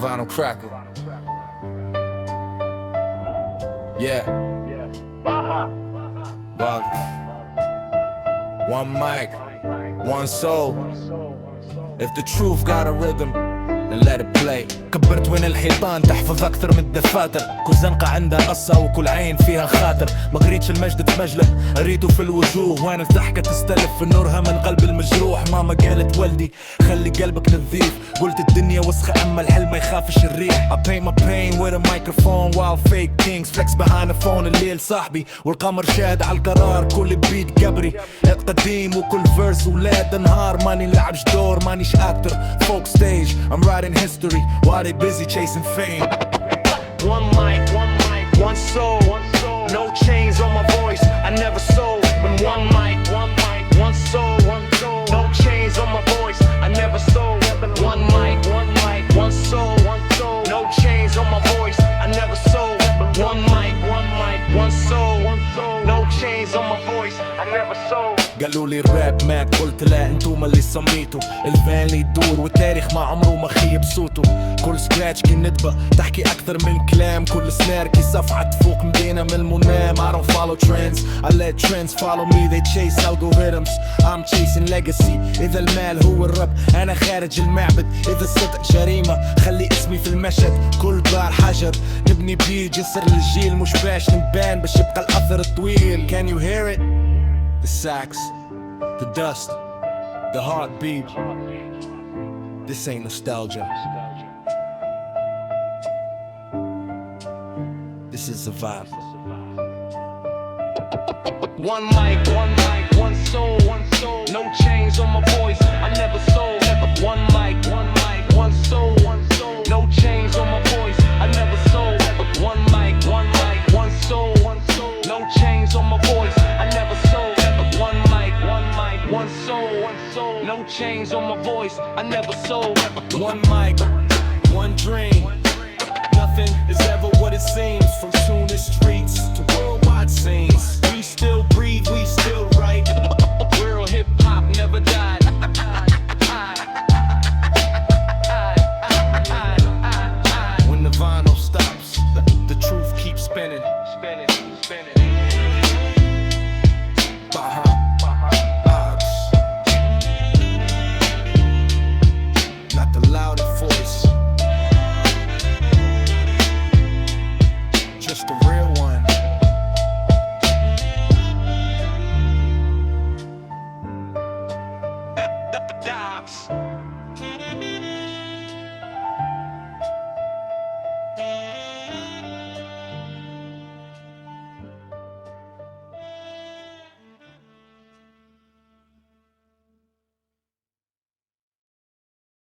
Vinyl cracker. Yeah. Bug. One mic, one soul. If the truth got a rhythm, then let it play. كبرت وين الحيطان تحفظ أكثر من الدفاتر. كل زنقة عندها قصة وكل عين فيها خاطر. ما قريتش المجد تمجلك، قريته في الوجوه. وين الضحكة تستلف نورها من قلب المجروح. ماما قالت ولدي خلي قلبك نظيف. قلت الدنيا وسخة أما الحلم ما يخافش الريح. I paint my pain with a microphone while fake kings flex behind the phone. الليل صاحبي والقمر شاهد على القرار. كل بيت قبري قديم وكل فيرس ولاد نهار. ماني لعبش دور مانيش actor. Folk stage I'm writing history while they busy chasing fame. One mic, one soul. No chains on my voice, I never sold. When one mic, one soul. No chains on my voice, I never sold. One mic, one soul. No chains on my voice, I never sold. One mic, one soul. No chains on my voice, I never sold. قالوا لي الراب مات قلت لا انتوما اللي سميتو. الفان اللي يدور والتاريخ ما عمره ما خيب صوته. كل سكراتش كي ندبة تحكي اكثر من كلام. كل سنار كي صفعة تفوق مدينة من المنام. I don't follow trends, I let trends follow me. They chase algorithms, I'm chasing legacy. اذا المال هو الرب انا خارج المعبد. اذا الصدق جريمة خلي اسمي في المشهد. كل بار حجر نبني بيه جسر للجيل. مش باش نبان باش يبقى الاثر الطويل. Can you hear it? The sax, the dust, the heartbeat. This ain't nostalgia. This is a vibe. One mic, one soul. No chains on my voice, I never sold. One mic, one soul. No chains on my voice, I never sold. One mic, one soul. No chains on my voice, I never sold. One mic, one soul. No chains on my voice, I never sold. One mic, one dream. Nothing is ever what it seems. From Tunis streets to worldwide scenes. We still breathe, we still write. Real hip hop never died. When the vinyl stops, the truth keeps spinning. Not the loudest voice, just the real one. Dobbs.